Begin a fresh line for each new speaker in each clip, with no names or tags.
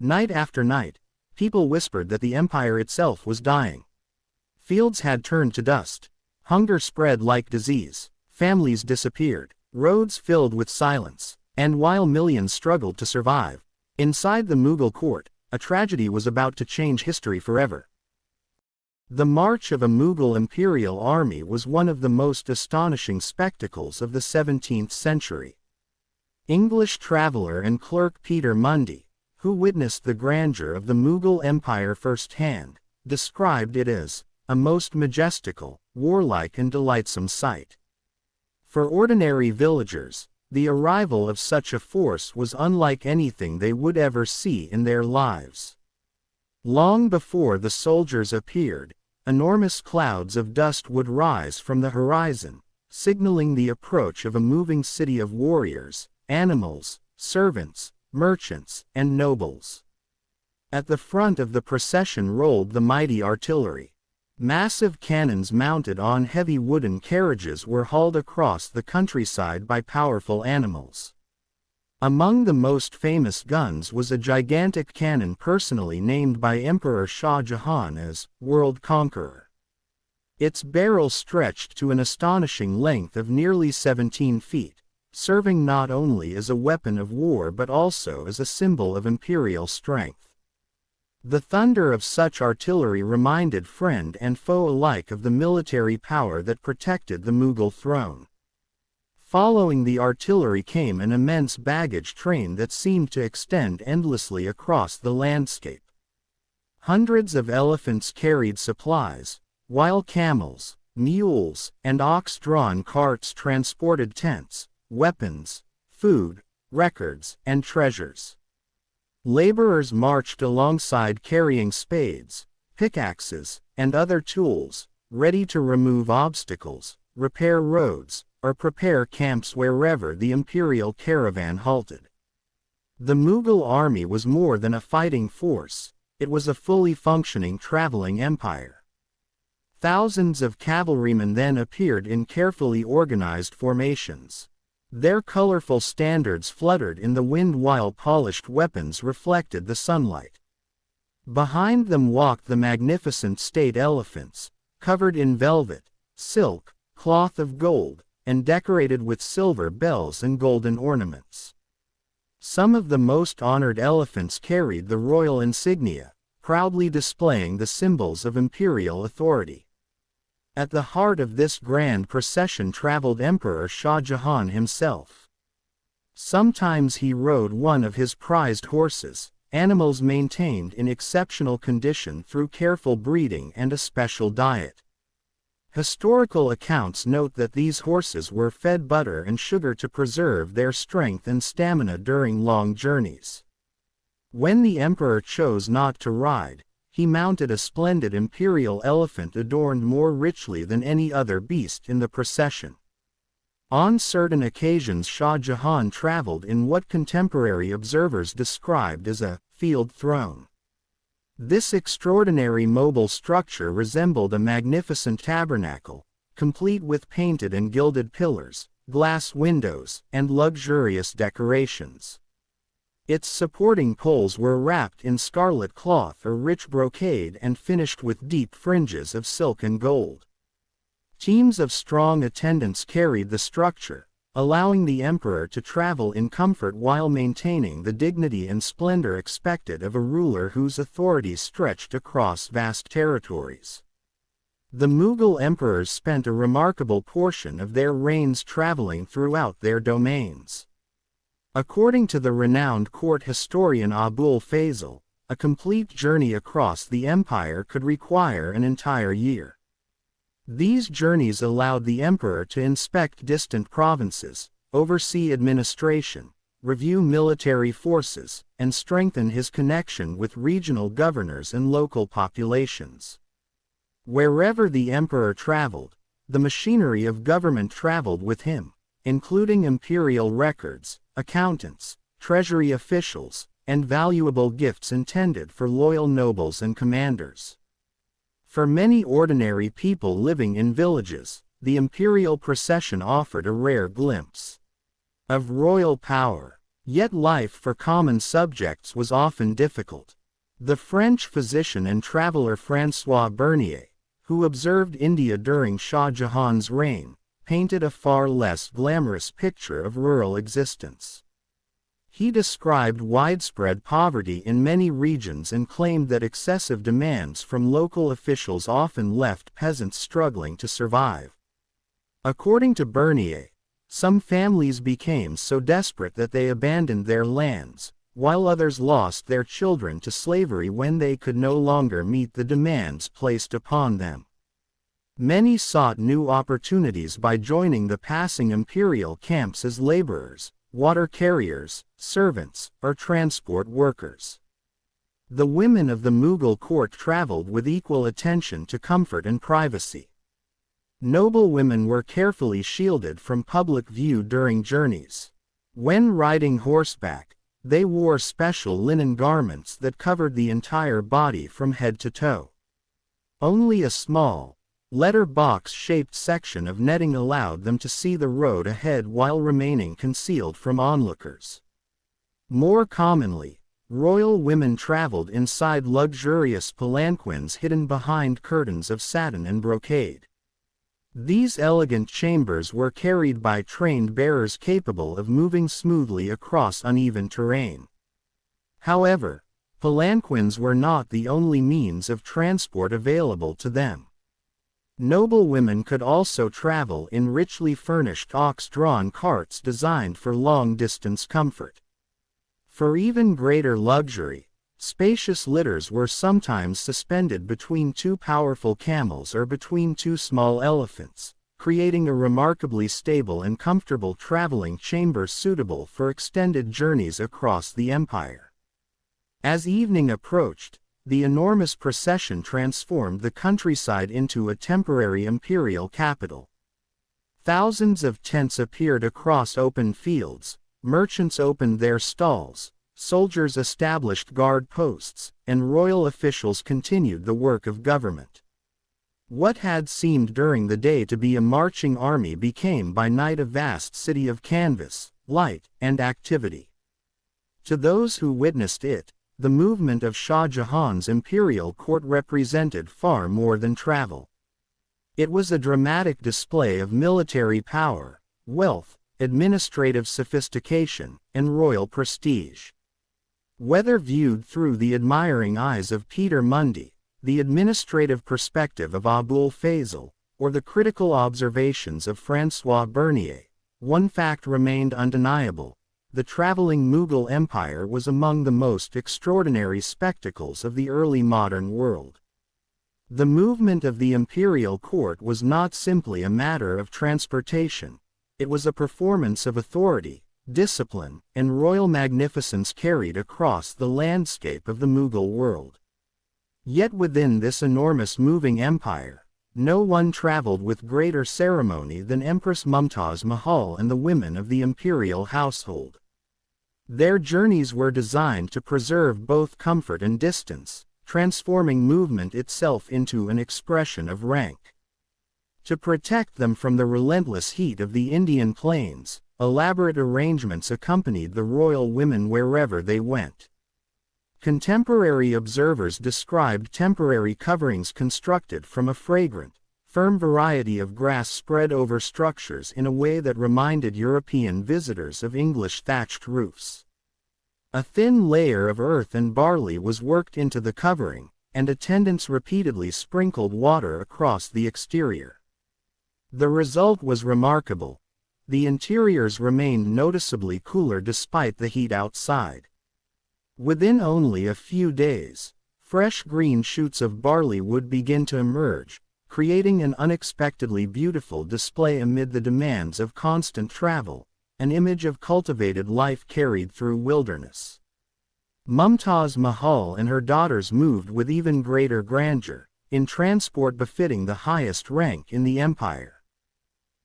Night after night, people whispered that the empire itself was dying. Fields had turned to dust. Hunger spread like disease. Families disappeared. Roads filled with silence. And while millions struggled to survive, inside the Mughal court, a tragedy was about to change history forever. The march of a Mughal imperial army was one of the most astonishing spectacles of the 17th century. English traveler and clerk Peter Mundy, who witnessed the grandeur of the Mughal Empire firsthand, described it as a most majestical, warlike and delightsome sight. For ordinary villagers, the arrival of such a force was unlike anything they would ever see in their lives. Long before the soldiers appeared, enormous clouds of dust would rise from the horizon, signaling the approach of a moving city of warriors, animals, servants, merchants, and nobles. At the front of the procession rolled the mighty artillery. Massive cannons mounted on heavy wooden carriages were hauled across the countryside by powerful animals. Among the most famous guns was a gigantic cannon personally named by Emperor Shah Jahan as World Conqueror. Its barrel stretched to an astonishing length of nearly 17 feet, serving not only as a weapon of war but also as a symbol of imperial strength. The thunder of such artillery reminded friend and foe alike of the military power that protected the Mughal throne. Following the artillery came an immense baggage train that seemed to extend endlessly across the landscape. Hundreds of elephants carried supplies, while camels, mules, and ox-drawn carts transported tents, weapons, food, records, and treasures. Laborers marched alongside carrying spades, pickaxes, and other tools, ready to remove obstacles, repair roads, or prepare camps wherever the imperial caravan halted. The Mughal army was more than a fighting force, it was a fully functioning traveling empire. Thousands of cavalrymen then appeared in carefully organized formations. Their colorful standards fluttered in the wind while polished weapons reflected the sunlight. Behind them walked the magnificent state elephants, covered in velvet, silk, cloth of gold, and decorated with silver bells and golden ornaments. Some of the most honored elephants carried the royal insignia, proudly displaying the symbols of imperial authority. At the heart of this grand procession traveled Emperor Shah Jahan himself. Sometimes he rode one of his prized horses, animals maintained in exceptional condition through careful breeding and a special diet. Historical accounts note that these horses were fed butter and sugar to preserve their strength and stamina during long journeys. When the emperor chose not to ride, he mounted a splendid imperial elephant adorned more richly than any other beast in the procession. On certain occasions Shah Jahan traveled in what contemporary observers described as a field throne. This extraordinary mobile structure resembled a magnificent tabernacle, complete with painted and gilded pillars, glass windows, and luxurious decorations. Its supporting poles were wrapped in scarlet cloth or rich brocade and finished with deep fringes of silk and gold. Teams of strong attendants carried the structure, allowing the emperor to travel in comfort while maintaining the dignity and splendor expected of a ruler whose authority stretched across vast territories. The Mughal emperors spent a remarkable portion of their reigns traveling throughout their domains. According to the renowned court historian Abul Fazl, a complete journey across the empire could require an entire year. These journeys allowed the emperor to inspect distant provinces, oversee administration, review military forces, and strengthen his connection with regional governors and local populations. Wherever the emperor traveled, the machinery of government traveled with him, including imperial records, accountants, treasury officials, and valuable gifts intended for loyal nobles and commanders. For many ordinary people living in villages, the imperial procession offered a rare glimpse of royal power. Yet life for common subjects was often difficult. The French physician and traveler François Bernier, who observed India during Shah Jahan's reign, painted a far less glamorous picture of rural existence. He described widespread poverty in many regions and claimed that excessive demands from local officials often left peasants struggling to survive. According to Bernier, some families became so desperate that they abandoned their lands, while others lost their children to slavery when they could no longer meet the demands placed upon them. Many sought new opportunities by joining the passing imperial camps as laborers, water carriers, servants, or transport workers. The women of the Mughal court traveled with equal attention to comfort and privacy. Noble women were carefully shielded from public view during journeys. When riding horseback, they wore special linen garments that covered the entire body from head to toe. Only a small, letter-box-shaped section of netting allowed them to see the road ahead while remaining concealed from onlookers. More commonly, royal women traveled inside luxurious palanquins hidden behind curtains of satin and brocade. These elegant chambers were carried by trained bearers capable of moving smoothly across uneven terrain. However, palanquins were not the only means of transport available to them. Noble women could also travel in richly furnished ox-drawn carts designed for long-distance comfort. For even greater luxury, spacious litters were sometimes suspended between two powerful camels or between two small elephants, creating a remarkably stable and comfortable traveling chamber suitable for extended journeys across the empire. As evening approached, the enormous procession transformed the countryside into a temporary imperial capital. Thousands of tents appeared across open fields, merchants opened their stalls, soldiers established guard posts, and royal officials continued the work of government. What had seemed during the day to be a marching army became by night a vast city of canvas, light, and activity. To those who witnessed it, the movement of Shah Jahan's imperial court represented far more than travel. It was a dramatic display of military power, wealth, administrative sophistication, and royal prestige. Whether viewed through the admiring eyes of Peter Mundy, the administrative perspective of Abul Fazl, or the critical observations of François Bernier, one fact remained undeniable: the traveling Mughal Empire was among the most extraordinary spectacles of the early modern world. The movement of the imperial court was not simply a matter of transportation, it was a performance of authority, discipline, and royal magnificence carried across the landscape of the Mughal world. Yet within this enormous moving empire, no one traveled with greater ceremony than Empress Mumtaz Mahal and the women of the imperial household. Their journeys were designed to preserve both comfort and distance, transforming movement itself into an expression of rank. To protect them from the relentless heat of the Indian plains, elaborate arrangements accompanied the royal women wherever they went. Contemporary observers described temporary coverings constructed from a fragrant, firm variety of grass spread over structures in a way that reminded European visitors of English thatched roofs. A thin layer of earth and barley was worked into the covering, and attendants repeatedly sprinkled water across the exterior. The result was remarkable. The interiors remained noticeably cooler despite the heat outside. Within only a few days, fresh green shoots of barley would begin to emerge, creating an unexpectedly beautiful display amid the demands of constant travel, an image of cultivated life carried through wilderness. Mumtaz Mahal and her daughters moved with even greater grandeur, in transport befitting the highest rank in the empire.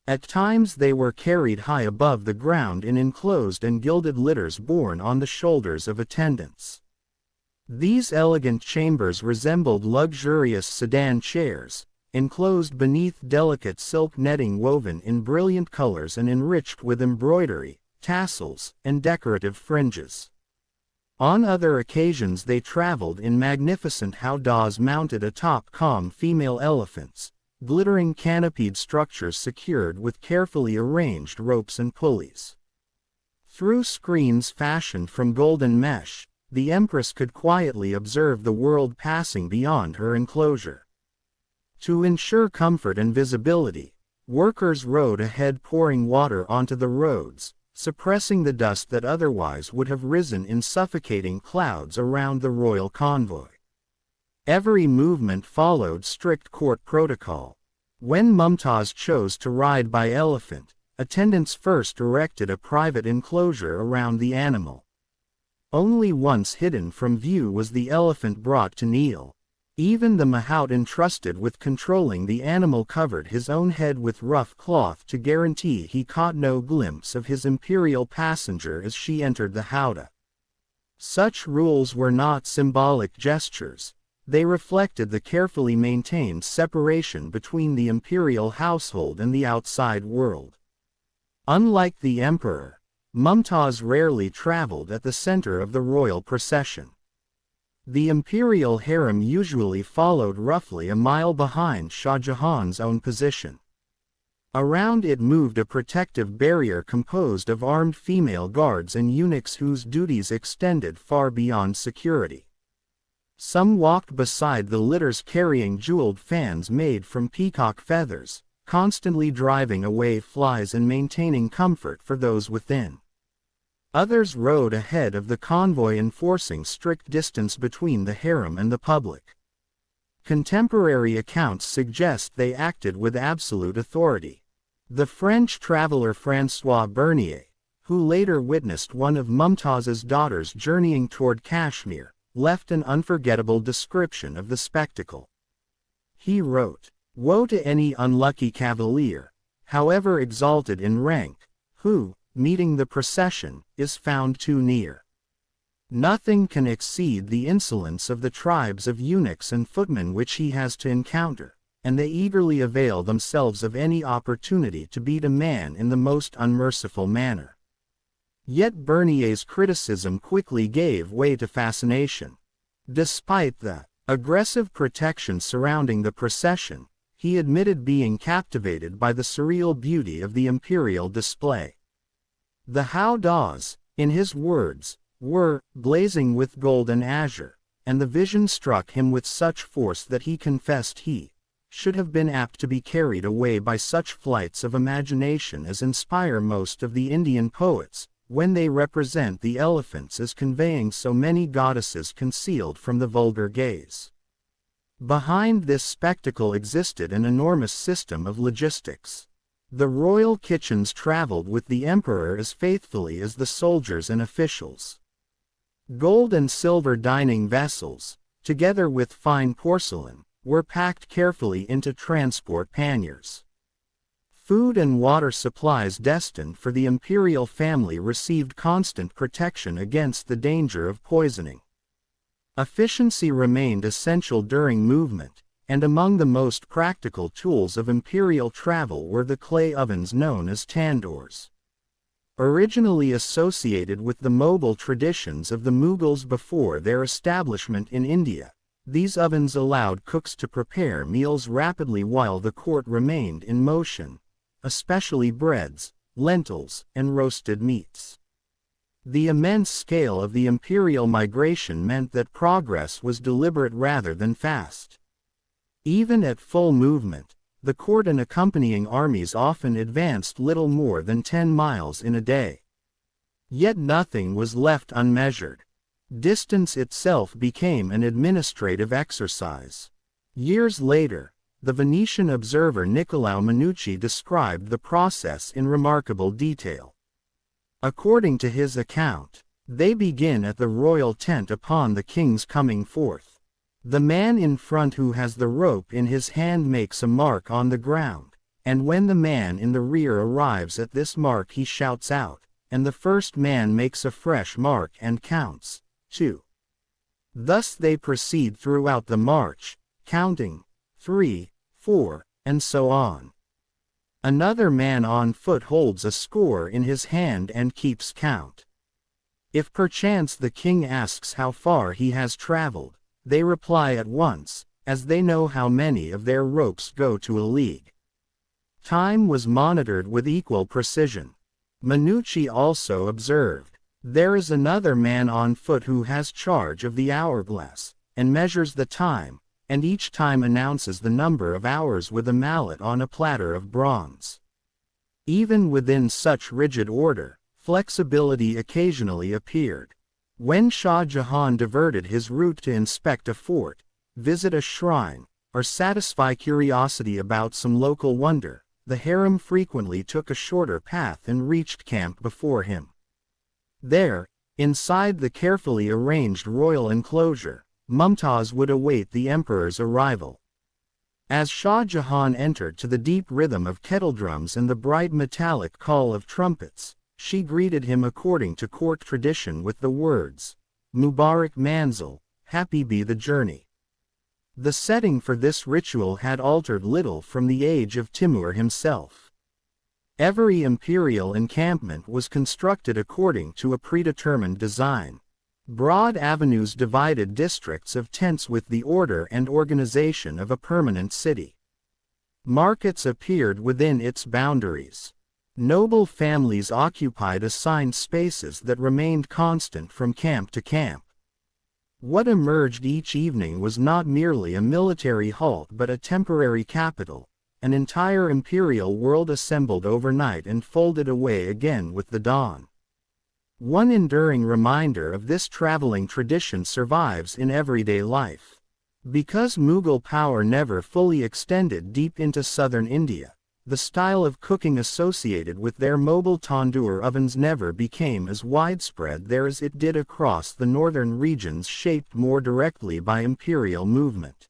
At times they were carried high above the ground in enclosed and gilded litters borne on the shoulders of attendants. These elegant chambers resembled luxurious sedan chairs, enclosed beneath delicate silk netting woven in brilliant colors and enriched with embroidery, tassels, and decorative fringes. On other occasions they traveled in magnificent howdahs mounted atop calm female elephants, glittering canopied structures secured with carefully arranged ropes and pulleys. Through screens fashioned from golden mesh, the empress could quietly observe the world passing beyond her enclosure. To ensure comfort and visibility, workers rode ahead pouring water onto the roads, suppressing the dust that otherwise would have risen in suffocating clouds around the royal convoy. Every movement followed strict court protocol. When Mumtaz chose to ride by elephant, attendants first erected a private enclosure around the animal. Only once hidden from view was the elephant brought to kneel. Even the mahout entrusted with controlling the animal covered his own head with rough cloth to guarantee he caught no glimpse of his imperial passenger as she entered the howdah. Such rules were not symbolic gestures. They reflected the carefully maintained separation between the imperial household and the outside world. Unlike the emperor, Mumtaz rarely traveled at the center of the royal procession. The imperial harem usually followed roughly a mile behind Shah Jahan's own position. Around it moved a protective barrier composed of armed female guards and eunuchs whose duties extended far beyond security. Some walked beside the litters carrying jeweled fans made from peacock feathers, constantly driving away flies and maintaining comfort for those within. Others rode ahead of the convoy enforcing strict distance between the harem and the public. Contemporary accounts suggest they acted with absolute authority. The French traveler François Bernier, who later witnessed one of Mumtaz's daughters journeying toward Kashmir, left an unforgettable description of the spectacle. He wrote, "Woe to any unlucky cavalier, however exalted in rank, who, meeting the procession, is found too near. Nothing can exceed the insolence of the tribes of eunuchs and footmen which he has to encounter, and they eagerly avail themselves of any opportunity to beat a man in the most unmerciful manner." Yet Bernier's criticism quickly gave way to fascination. Despite the aggressive protection surrounding the procession, he admitted being captivated by the surreal beauty of the imperial display. The howdahs, in his words, were blazing with gold and azure, and the vision struck him with such force that he confessed he should have been apt to be carried away by such flights of imagination as inspire most of the Indian poets, when they represent the elephants as conveying so many goddesses concealed from the vulgar gaze. Behind this spectacle existed an enormous system of logistics. The royal kitchens traveled with the emperor as faithfully as the soldiers and officials. Gold and silver dining vessels, together with fine porcelain, were packed carefully into transport panniers. Food and water supplies destined for the imperial family received constant protection against the danger of poisoning. Efficiency remained essential during movement, and among the most practical tools of imperial travel were the clay ovens known as tandoors. Originally associated with the mobile traditions of the Mughals before their establishment in India, these ovens allowed cooks to prepare meals rapidly while the court remained in motion, especially breads, lentils, and roasted meats. The immense scale of the imperial migration meant that progress was deliberate rather than fast. Even at full movement, the court and accompanying armies often advanced little more than 10 miles in a day. Yet nothing was left unmeasured. Distance itself became an administrative exercise. Years later, the Venetian observer Niccolò Minucci described the process in remarkable detail. According to his account, they begin at the royal tent upon the king's coming forth. The man in front who has the rope in his hand makes a mark on the ground, and when the man in the rear arrives at this mark he shouts out, and the first man makes a fresh mark and counts 2. Thus they proceed throughout the march, counting 3, 4, and so on. Another man on foot holds a score in his hand and keeps count. If perchance the king asks how far he has traveled, they reply at once, as they know how many of their ropes go to a league. Time was monitored with equal precision. Minucci also observed, "There is another man on foot who has charge of the hourglass, and measures the time, and each time announces the number of hours with a mallet on a platter of bronze." Even within such rigid order, flexibility occasionally appeared. When Shah Jahan diverted his route to inspect a fort, visit a shrine, or satisfy curiosity about some local wonder, the harem frequently took a shorter path and reached camp before him. There, inside the carefully arranged royal enclosure, Mumtaz would await the emperor's arrival. As Shah Jahan entered to the deep rhythm of kettledrums and the bright metallic call of trumpets, she greeted him according to court tradition with the words, "Mubarak Manzil, happy be the journey." The setting for this ritual had altered little from the age of Timur himself. Every imperial encampment was constructed according to a predetermined design. Broad avenues divided districts of tents with the order and organization of a permanent city. Markets appeared within its boundaries. Noble families occupied assigned spaces that remained constant from camp to camp. What emerged each evening was not merely a military halt but a temporary capital, an entire imperial world assembled overnight and folded away again with the dawn. One enduring reminder of this traveling tradition survives in everyday life. Because Mughal power never fully extended deep into southern India, the style of cooking associated with their mobile tandoor ovens never became as widespread there as it did across the northern regions shaped more directly by imperial movement.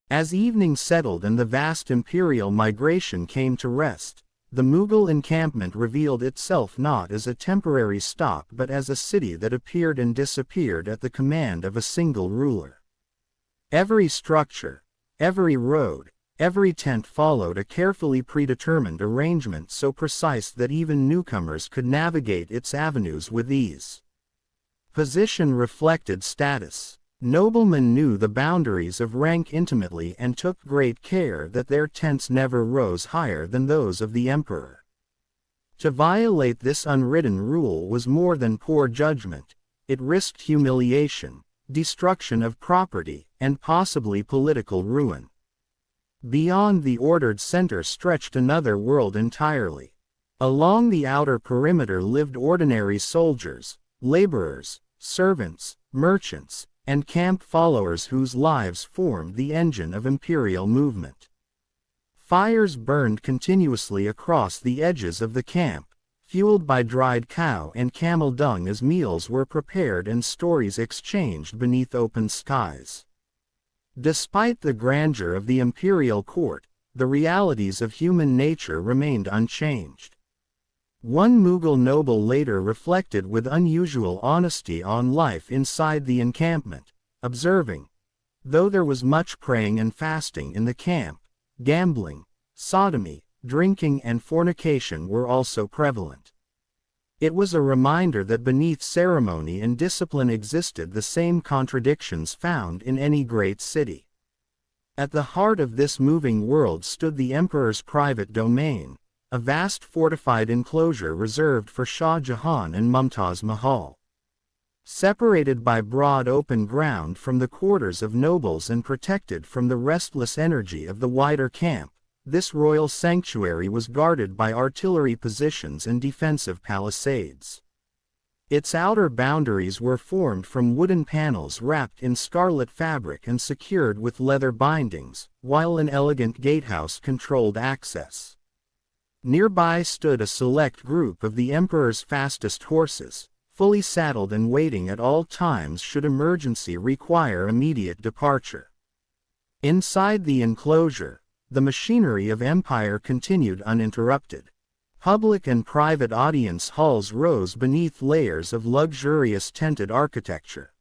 As evening settled and the vast imperial migration came to rest, the Mughal encampment revealed itself not as a temporary stop but as a city that appeared and disappeared at the command of a single ruler. Every structure, every road, every tent followed a carefully predetermined arrangement so precise that even newcomers could navigate its avenues with ease. Position reflected status. Noblemen knew the boundaries of rank intimately and took great care that their tents never rose higher than those of the emperor. To violate this unwritten rule was more than poor judgment, it risked humiliation, destruction of property, and possibly political ruin. Beyond the ordered center stretched another world entirely. Along the outer perimeter lived ordinary soldiers, laborers, servants, merchants, and camp followers whose lives formed the engine of imperial movement. Fires burned continuously across the edges of the camp, fueled by dried cow and camel dung as meals were prepared and stories exchanged beneath open skies. Despite the grandeur of the imperial court, the realities of human nature remained unchanged. One Mughal noble later reflected with unusual honesty on life inside the encampment, observing, "Though there was much praying and fasting in the camp, gambling, sodomy, drinking and fornication were also prevalent." It was a reminder that beneath ceremony and discipline existed the same contradictions found in any great city. At the heart of this moving world stood the emperor's private domain, a vast fortified enclosure reserved for Shah Jahan and Mumtaz Mahal. Separated by broad open ground from the quarters of nobles and protected from the restless energy of the wider camp, this royal sanctuary was guarded by artillery positions and defensive palisades. Its outer boundaries were formed from wooden panels wrapped in scarlet fabric and secured with leather bindings, while an elegant gatehouse controlled access. Nearby stood a select group of the emperor's fastest horses, fully saddled and waiting at all times should emergency require immediate departure. Inside the enclosure, the machinery of empire continued uninterrupted. Public and private audience halls rose beneath layers of luxurious tented architecture.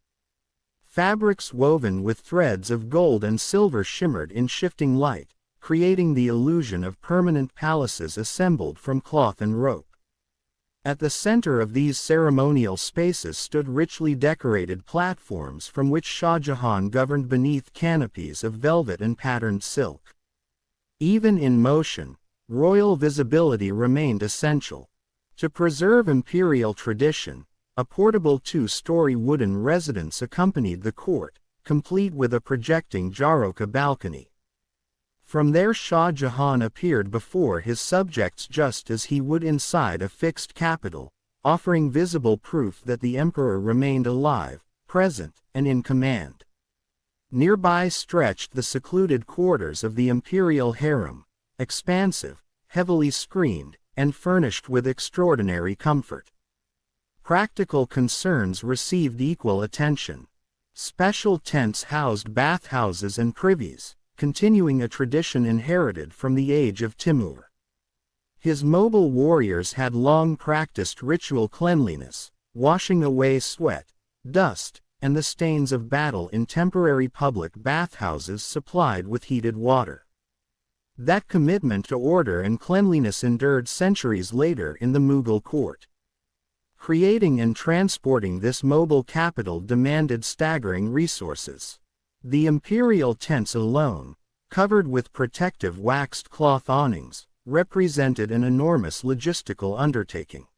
Fabrics woven with threads of gold and silver shimmered in shifting light, creating the illusion of permanent palaces assembled from cloth and rope. At the center of these ceremonial spaces stood richly decorated platforms from which Shah Jahan governed beneath canopies of velvet and patterned silk. Even in motion, royal visibility remained essential. To preserve imperial tradition, a portable two-story wooden residence accompanied the court, complete with a projecting Jaroka balcony. From there Shah Jahan appeared before his subjects just as he would inside a fixed capital, offering visible proof that the emperor remained alive, present, and in command. Nearby stretched the secluded quarters of the imperial harem, expansive, heavily screened, and furnished with extraordinary comfort. Practical concerns received equal attention. Special tents housed bathhouses and privies, continuing a tradition inherited from the age of Timur. His mobile warriors had long practiced ritual cleanliness, washing away sweat, dust, and the stains of battle in temporary public bathhouses supplied with heated water. That commitment to order and cleanliness endured centuries later in the Mughal court. Creating and transporting this mobile capital demanded staggering resources. The imperial tents alone, covered with protective waxed cloth awnings, represented an enormous logistical undertaking.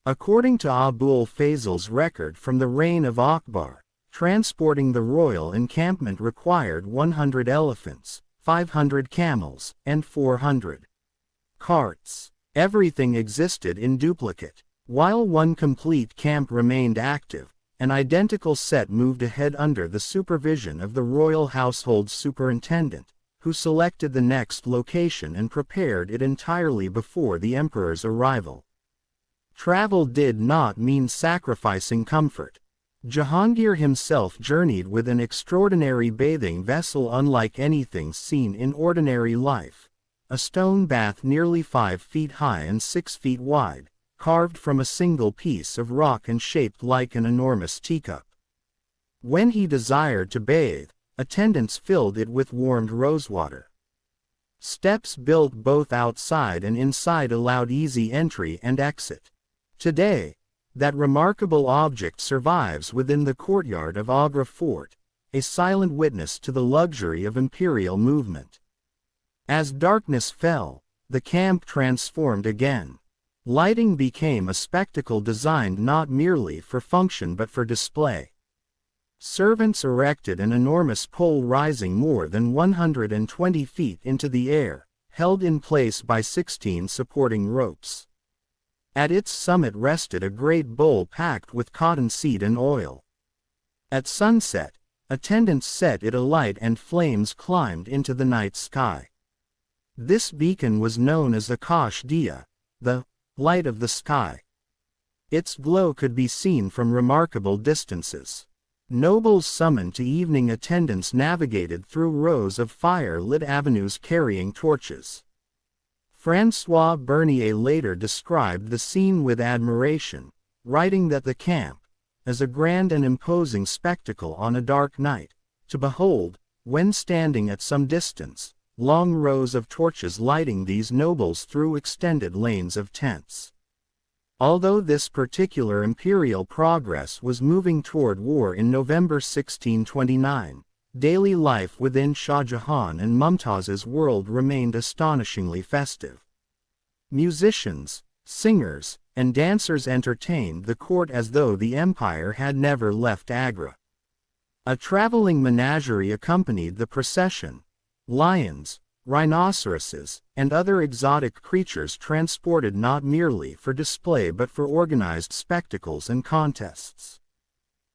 According to Abul Fazl's record from the reign of Akbar, transporting the royal encampment required 100 elephants, 500 camels, and 400 carts. Everything existed in duplicate. While one complete camp remained active, an identical set moved ahead under the supervision of the royal household superintendent, who selected the next location and prepared it entirely before the emperor's arrival. Travel did not mean sacrificing comfort. Jahangir himself journeyed with an extraordinary bathing vessel unlike anything seen in ordinary life, a stone bath nearly 5 feet high and 6 feet wide, carved from a single piece of rock and shaped like an enormous teacup. When he desired to bathe, attendants filled it with warmed rosewater. Steps built both outside and inside allowed easy entry and exit. Today, that remarkable object survives within the courtyard of Agra Fort, a silent witness to the luxury of imperial movement. As darkness fell, the camp transformed again. Lighting became a spectacle designed not merely for function but for display. Servants erected an enormous pole rising more than 120 feet into the air, held in place by 16 supporting ropes. At its summit rested a great bowl packed with cottonseed and oil. At sunset, attendants set it alight and flames climbed into the night sky. This beacon was known as Akash Diya, the light of the sky. Its glow could be seen from remarkable distances. Nobles summoned to evening attendance navigated through rows of fire-lit avenues carrying torches. François Bernier later described the scene with admiration, writing that the camp, as a grand and imposing spectacle on a dark night, to behold, when standing at some distance, long rows of torches lighting these nobles through extended lanes of tents. Although this particular imperial progress was moving toward war in November 1629, daily life within Shah Jahan and Mumtaz's world remained astonishingly festive. Musicians, singers, and dancers entertained the court as though the empire had never left Agra. A traveling menagerie accompanied the procession. Lions, rhinoceroses, and other exotic creatures transported not merely for display but for organized spectacles and contests.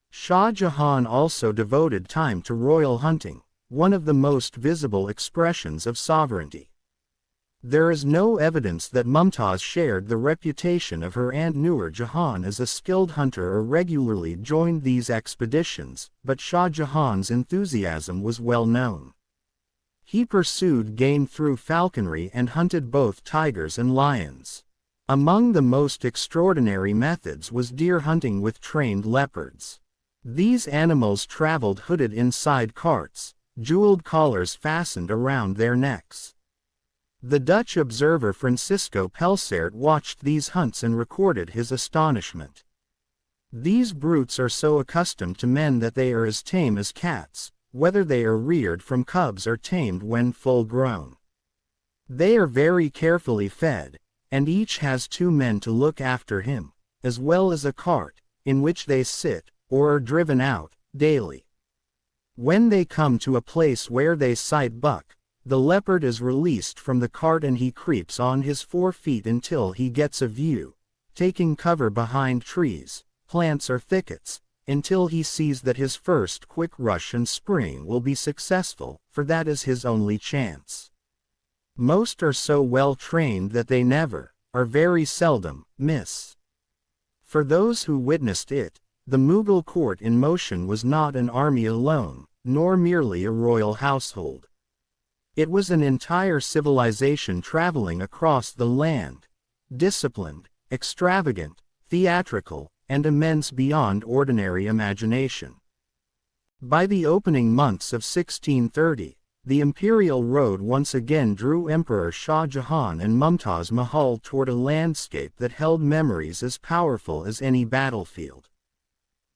Shah Jahan also devoted time to royal hunting, one of the most visible expressions of sovereignty. There is no evidence that Mumtaz shared the reputation of her aunt Nur Jahan as a skilled hunter or regularly joined these expeditions, but Shah Jahan's enthusiasm was well known. He pursued game through falconry and hunted both tigers and lions. Among the most extraordinary methods was deer hunting with trained leopards. These animals traveled hooded inside carts, jeweled collars fastened around their necks. The Dutch observer Francisco Pelsaert watched these hunts and recorded his astonishment. "These brutes are so accustomed to men that they are as tame as cats, whether they are reared from cubs or tamed when full grown. They are very carefully fed, and each has 2 men to look after him, as well as a cart, in which they sit, or are driven out, daily. When they come to a place where they sight buck, the leopard is released from the cart and he creeps on his 4 feet until he gets a view, taking cover behind trees, plants or thickets, until he sees that his first quick rush and spring will be successful, for that is his only chance. Most are so well trained that they never, or very seldom, miss." For those who witnessed it, the Mughal court in motion was not an army alone, nor merely a royal household. It was an entire civilization traveling across the land, disciplined, extravagant, theatrical, and immense beyond ordinary imagination. By the opening months of 1630, the imperial road once again drew Emperor Shah Jahan and Mumtaz Mahal toward a landscape that held memories as powerful as any battlefield.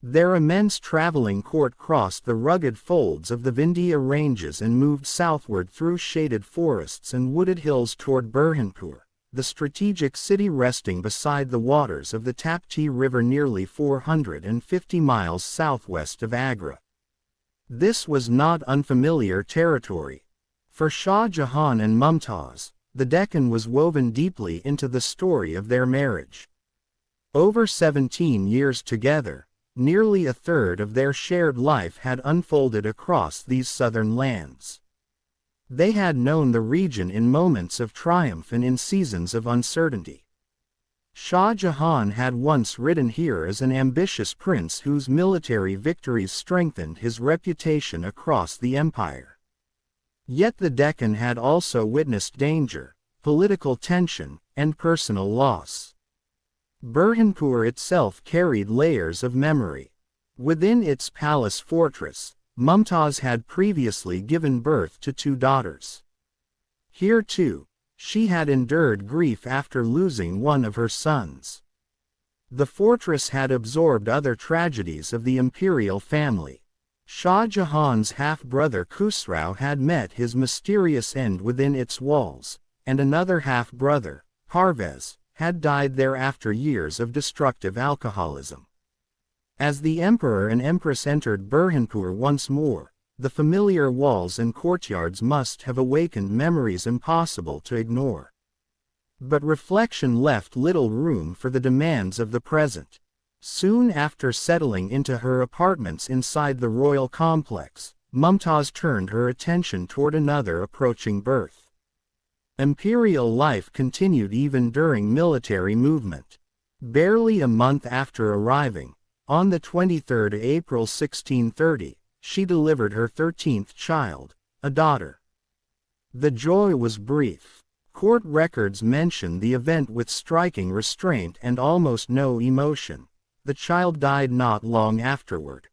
Their immense traveling court crossed the rugged folds of the Vindhya ranges and moved southward through shaded forests and wooded hills toward Burhanpur, the strategic city resting beside the waters of the Tapti River nearly 450 miles southwest of Agra. This was not unfamiliar territory. For Shah Jahan and Mumtaz, the Deccan was woven deeply into the story of their marriage. Over 17 years together, nearly a third of their shared life had unfolded across these southern lands. They had known the region in moments of triumph and in seasons of uncertainty. Shah Jahan had once ridden here as an ambitious prince whose military victories strengthened his reputation across the empire. Yet the Deccan had also witnessed danger, political tension, and personal loss. Burhanpur itself carried layers of memory. Within its palace fortress, Mumtaz had previously given birth to 2 daughters. Here too, she had endured grief after losing one of her sons. The fortress had absorbed other tragedies of the imperial family. Shah Jahan's half-brother Khusrau had met his mysterious end within its walls, and another half-brother, Parvez, had died there after years of destructive alcoholism. As the emperor and empress entered Burhanpur once more, the familiar walls and courtyards must have awakened memories impossible to ignore. But reflection left little room for the demands of the present. Soon after settling into her apartments inside the royal complex, Mumtaz turned her attention toward another approaching birth. Imperial life continued even during military movement. Barely a month after arriving, on the 23rd of April 1630, she delivered her 13th child, a daughter. The joy was brief. Court records mention the event with striking restraint and almost no emotion. The child died not long afterward.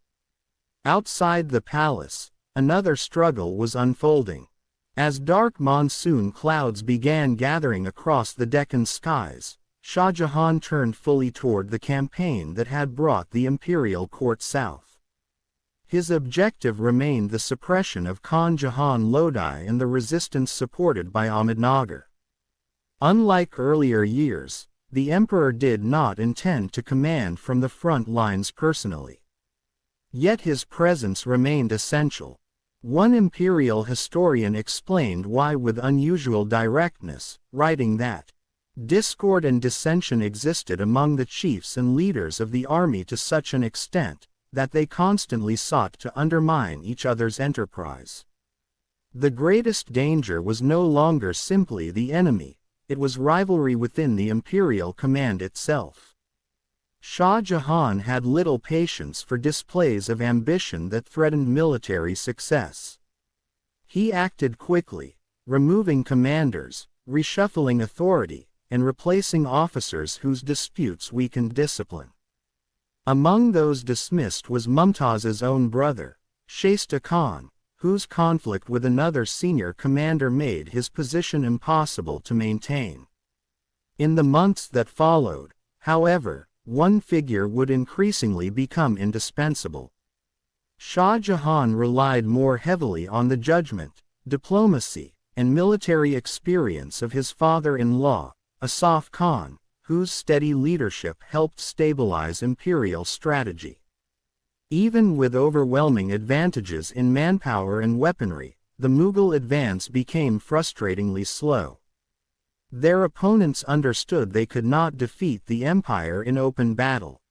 Outside the palace, another struggle was unfolding. As dark monsoon clouds began gathering across the Deccan skies, Shah Jahan turned fully toward the campaign that had brought the imperial court south. His objective remained the suppression of Khan Jahan Lodi and the resistance supported by Ahmednagar. Unlike earlier years, the emperor did not intend to command from the front lines personally. Yet his presence remained essential. One imperial historian explained why with unusual directness, writing that discord and dissension existed among the chiefs and leaders of the army to such an extent that they constantly sought to undermine each other's enterprise. The greatest danger was no longer simply the enemy, it was rivalry within the imperial command itself. Shah Jahan had little patience for displays of ambition that threatened military success. He acted quickly, removing commanders, reshuffling authority, and replacing officers whose disputes weakened discipline. Among those dismissed was Mumtaz's own brother, Shaista Khan, whose conflict with another senior commander made his position impossible to maintain. In the months that followed, however, one figure would increasingly become indispensable. Shah Jahan relied more heavily on the judgment, diplomacy, and military experience of his father-in-law, Asaf Khan, whose steady leadership helped stabilize imperial strategy. Even with overwhelming advantages in manpower and weaponry, the Mughal advance became frustratingly slow. Their opponents understood they could not defeat the empire in open battle.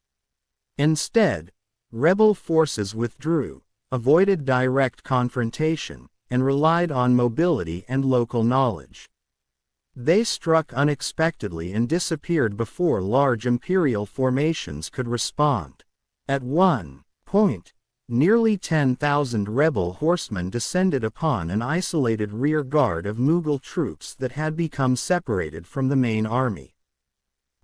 Instead, rebel forces withdrew, avoided direct confrontation, and relied on mobility and local knowledge. They struck unexpectedly and disappeared before large imperial formations could respond. At one point, nearly 10,000 rebel horsemen descended upon an isolated rear guard of Mughal troops that had become separated from the main army.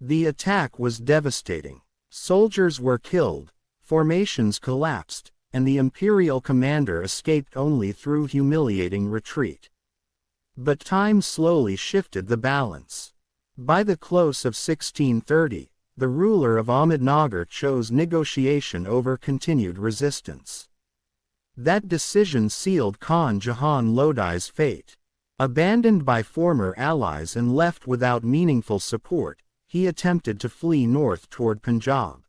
The attack was devastating. Soldiers were killed, formations collapsed, and the imperial commander escaped only through humiliating retreat. But time slowly shifted the balance. By the close of 1630, the ruler of Ahmednagar chose negotiation over continued resistance. That decision sealed Khan Jahan Lodi's fate. Abandoned by former allies and left without meaningful support, he attempted to flee north toward Punjab.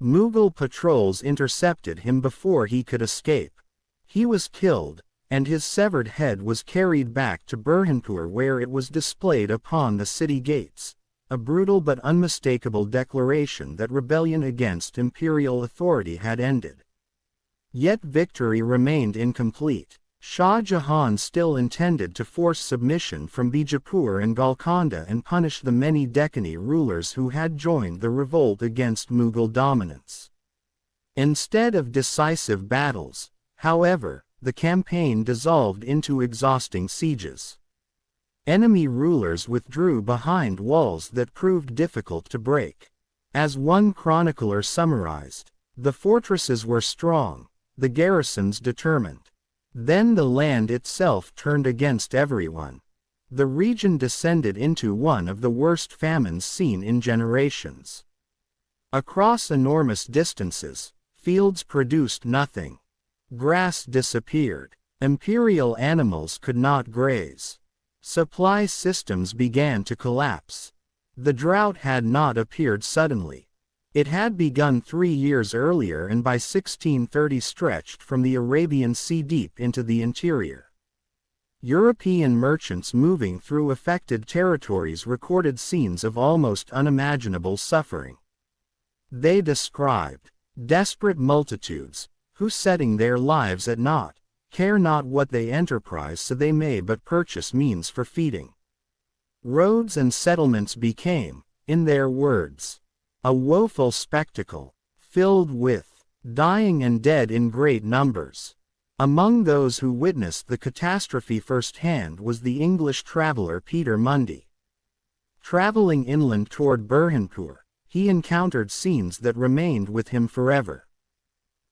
Mughal patrols intercepted him before he could escape. He was killed, and his severed head was carried back to Burhanpur, where it was displayed upon the city gates, a brutal but unmistakable declaration that rebellion against imperial authority had ended. Yet victory remained incomplete. Shah Jahan still intended to force submission from Bijapur and Golconda and punish the many Deccani rulers who had joined the revolt against Mughal dominance. Instead of decisive battles, however, the campaign dissolved into exhausting sieges. Enemy rulers withdrew behind walls that proved difficult to break. As one chronicler summarized, the fortresses were strong, the garrisons determined. Then the land itself turned against everyone. The region descended into one of the worst famines seen in generations. Across enormous distances, fields produced nothing. Grass disappeared. Imperial animals could not graze. Supply systems began to collapse. The drought had not appeared suddenly. It had begun 3 years earlier and by 1630 stretched from the Arabian Sea deep into the interior. European merchants moving through affected territories recorded scenes of almost unimaginable suffering. They described desperate multitudes, who setting their lives at naught, care not what they enterprise so they may but purchase means for feeding. Roads and settlements became, in their words, a woeful spectacle, filled with dying and dead in great numbers. Among those who witnessed the catastrophe firsthand was the English traveler Peter Mundy. Traveling inland toward Burhanpur, he encountered scenes that remained with him forever.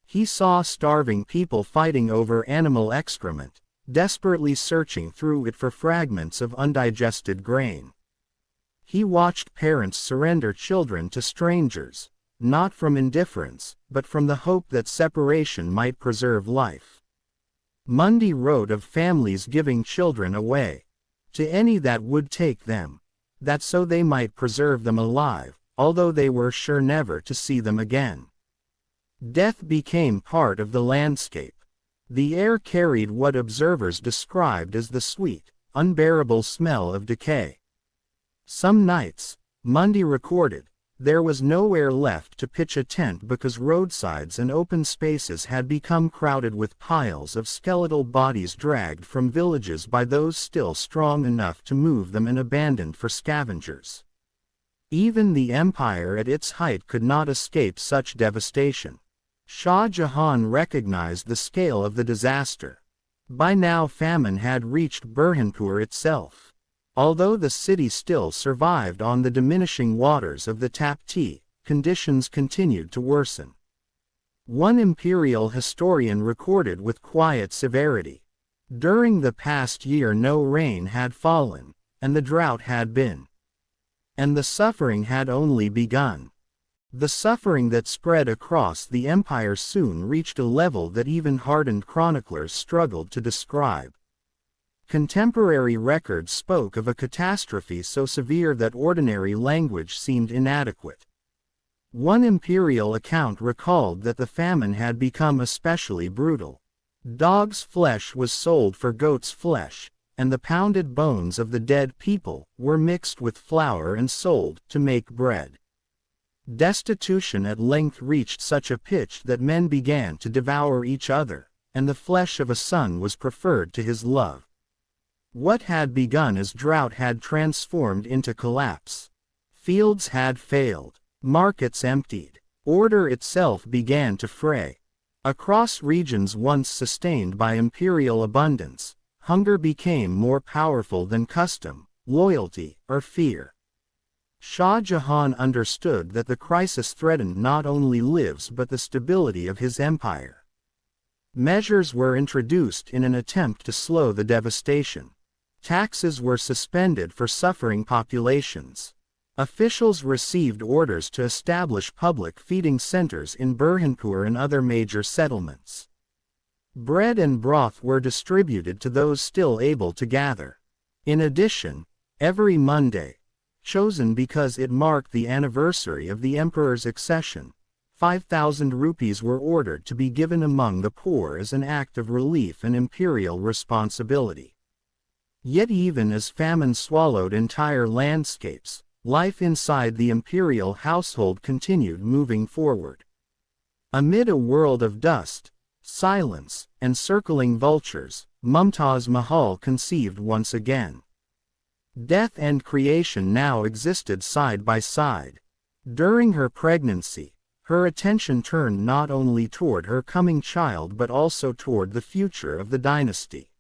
He saw starving people fighting over animal excrement, desperately searching through it for fragments of undigested grain. He watched parents surrender children to strangers, not from indifference, but from the hope that separation might preserve life. Mundy wrote of families giving children away to any that would take them, that so they might preserve them alive, although they were sure never to see them again. Death became part of the landscape. The air carried what observers described as the sweet, unbearable smell of decay. Some nights, Mundy recorded, there was nowhere left to pitch a tent because roadsides and open spaces had become crowded with piles of skeletal bodies dragged from villages by those still strong enough to move them and abandoned for scavengers. Even the empire at its height could not escape such devastation. Shah Jahan recognized the scale of the disaster. By now famine had reached Burhanpur itself. Although the city still survived on the diminishing waters of the Tapti, conditions continued to worsen. One imperial historian recorded with quiet severity. During the past year no rain had fallen, and the drought had been. And the suffering had only begun. The suffering that spread across the empire soon reached a level that even hardened chroniclers struggled to describe. Contemporary records spoke of a catastrophe so severe that ordinary language seemed inadequate. One imperial account recalled that the famine had become especially brutal. Dog's flesh was sold for goat's flesh, and the pounded bones of the dead people were mixed with flour and sold to make bread. Destitution at length reached such a pitch that men began to devour each other, and the flesh of a son was preferred to his love. What had begun as drought had transformed into collapse. Fields had failed, markets emptied, order itself began to fray. Across regions once sustained by imperial abundance, hunger became more powerful than custom, loyalty, or fear. Shah Jahan understood that the crisis threatened not only lives but the stability of his empire. Measures were introduced in an attempt to slow the devastation. Taxes were suspended for suffering populations. Officials received orders to establish public feeding centers in Burhanpur and other major settlements. Bread and broth were distributed to those still able to gather. In addition, every Monday, chosen because it marked the anniversary of the emperor's accession, 5,000 rupees were ordered to be given among the poor as an act of relief and imperial responsibility. Yet even as famine swallowed entire landscapes, life inside the imperial household continued moving forward. Amid a world of dust, silence, and circling vultures, Mumtaz Mahal conceived once again. Death and creation now existed side by side. During her pregnancy, her attention turned not only toward her coming child but also toward the future of the dynasty.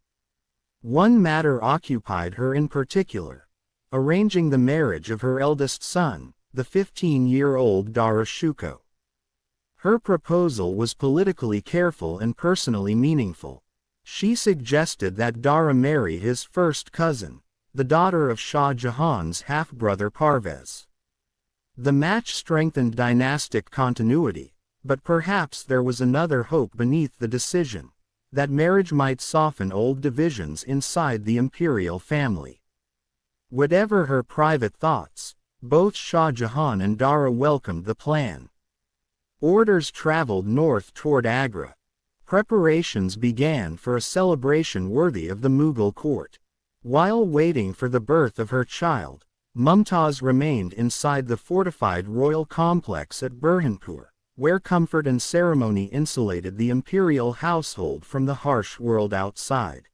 One matter occupied her in particular: arranging the marriage of her eldest son, the 15-year-old Dara Shikoh. Her proposal was politically careful and personally meaningful. She suggested that Dara marry his first cousin, the daughter of Shah Jahan's half-brother Parvez. The match strengthened dynastic continuity, but perhaps there was another hope beneath the decision: that marriage might soften old divisions inside the imperial family. Whatever her private thoughts, both Shah Jahan and Dara welcomed the plan. Orders traveled north toward Agra. Preparations began for a celebration worthy of the Mughal court. While waiting for the birth of her child, Mumtaz remained inside the fortified royal complex at Burhanpur, where comfort and ceremony insulated the imperial household from the harsh world outside.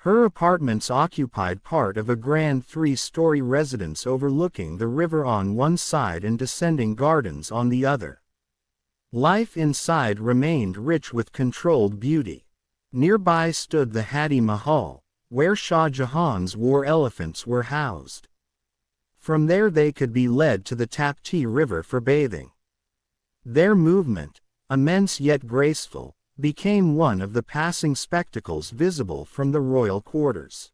Her apartments occupied part of a grand 3-story residence overlooking the river on one side and descending gardens on the other. Life inside remained rich with controlled beauty. Nearby stood the Taj Mahal, where Shah Jahan's war elephants were housed. From there they could be led to the Tapti River for bathing. Their movement, immense yet graceful, became one of the passing spectacles visible from the royal quarters.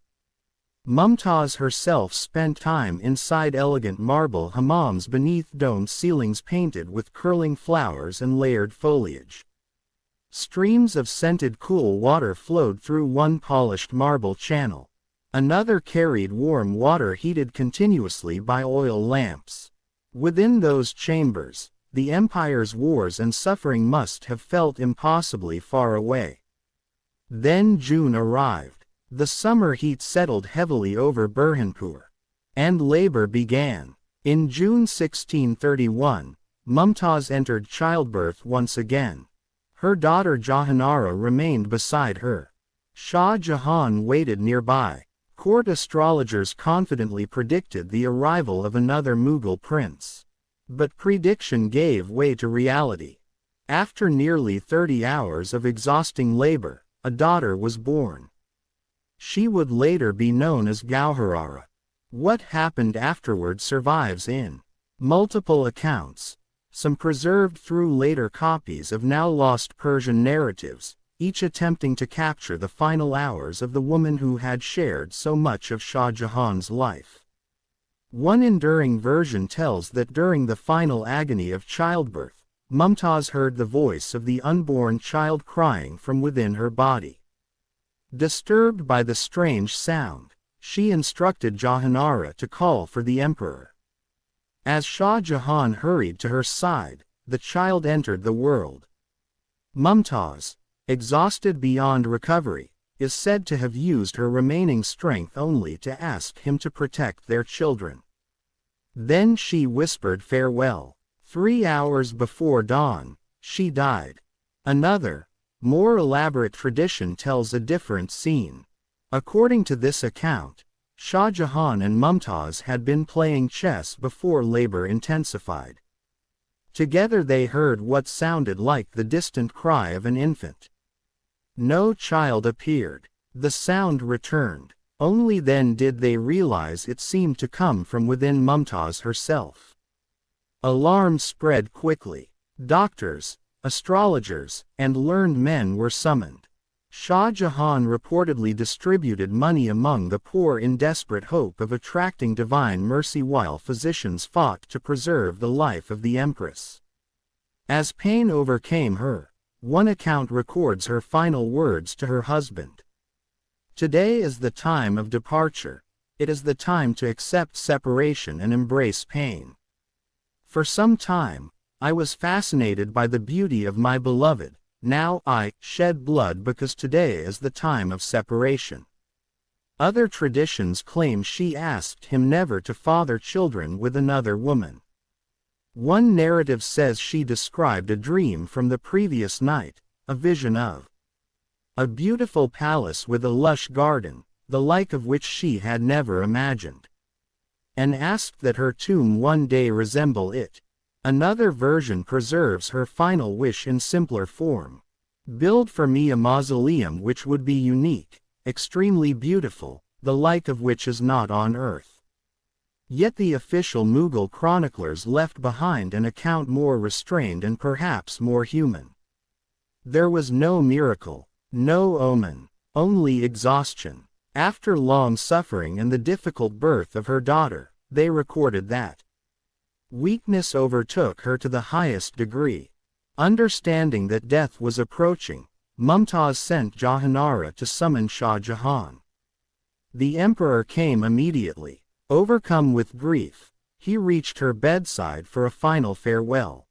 Mumtaz herself spent time inside elegant marble hammams beneath domed ceilings painted with curling flowers and layered foliage. Streams of scented cool water flowed through one polished marble channel. Another carried warm water heated continuously by oil lamps. Within those chambers, the empire's wars and suffering must have felt impossibly far away. Then June arrived. The summer heat settled heavily over Burhanpur, and labor began. In June 1631, Mumtaz entered childbirth once again. Her daughter Jahanara remained beside her. Shah Jahan waited nearby. Court astrologers confidently predicted the arrival of another Mughal prince. But prediction gave way to reality. After nearly 30 hours of exhausting labor, a daughter was born. She would later be known as Gauharara. What happened afterward survives in multiple accounts. some preserved through later copies of now-lost Persian narratives, each attempting to capture the final hours of the woman who had shared so much of Shah Jahan's life. One enduring version tells that during the final agony of childbirth, Mumtaz heard the voice of the unborn child crying from within her body. Disturbed by the strange sound, she instructed Jahanara to call for the emperor. As Shah Jahan hurried to her side, the child entered the world. Mumtaz, exhausted beyond recovery, is said to have used her remaining strength only to ask him to protect their children. Then she whispered farewell. 3 hours before dawn, she died. Another, more elaborate tradition tells a different scene. According to this account, Shah Jahan and Mumtaz had been playing chess before labor intensified. Together they heard what sounded like the distant cry of an infant. No child appeared. The sound returned. Only then did they realize it seemed to come from within Mumtaz herself. Alarm spread quickly. Doctors, astrologers, and learned men were summoned. Shah Jahan reportedly distributed money among the poor in desperate hope of attracting divine mercy while physicians fought to preserve the life of the empress. As pain overcame her, one account records her final words to her husband. "Today is the time of departure. It is the time to accept separation and embrace pain. For some time, I was fascinated by the beauty of my beloved. Now I shed blood because today is the time of separation." Other traditions claim she asked him never to father children with another woman. One narrative says she described a dream from the previous night, a vision of a beautiful palace with a lush garden, the like of which she had never imagined, and asked that her tomb one day resemble it. Another version preserves her final wish in simpler form. "Build for me a mausoleum which would be unique, extremely beautiful, the like of which is not on earth." Yet the official Mughal chroniclers left behind an account more restrained and perhaps more human. There was no miracle, no omen, only exhaustion. After long suffering and the difficult birth of her daughter, they recorded that weakness overtook her to the highest degree. Understanding that death was approaching, Mumtaz sent Jahanara to summon Shah Jahan. The emperor came immediately. Overcome with grief, he reached her bedside for a final farewell.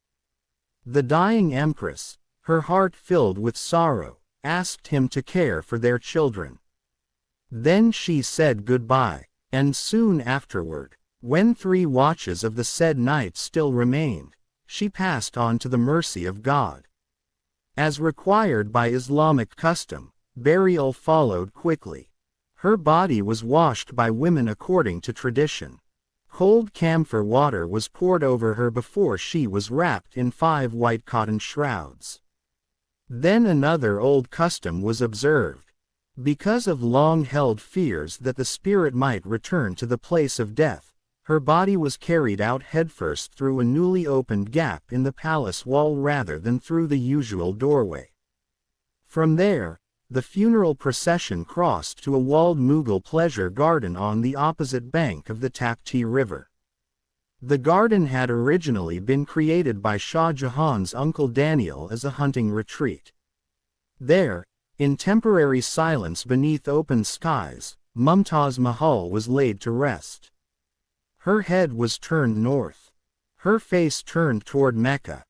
The dying empress, her heart filled with sorrow, asked him to care for their children. Then she said goodbye, and soon afterward, when 3 watches of the said night still remained, she passed on to the mercy of God. As required by Islamic custom, burial followed quickly. Her body was washed by women according to tradition. Cold camphor water was poured over her before she was wrapped in 5 white cotton shrouds. Then another old custom was observed. Because of long-held fears that the spirit might return to the place of death, her body was carried out headfirst through a newly opened gap in the palace wall rather than through the usual doorway. From there, the funeral procession crossed to a walled Mughal pleasure garden on the opposite bank of the Tapti River. The garden had originally been created by Shah Jahan's uncle Daniel as a hunting retreat. There, in temporary silence beneath open skies, Mumtaz Mahal was laid to rest. Her head was turned north. Her face turned toward Mecca,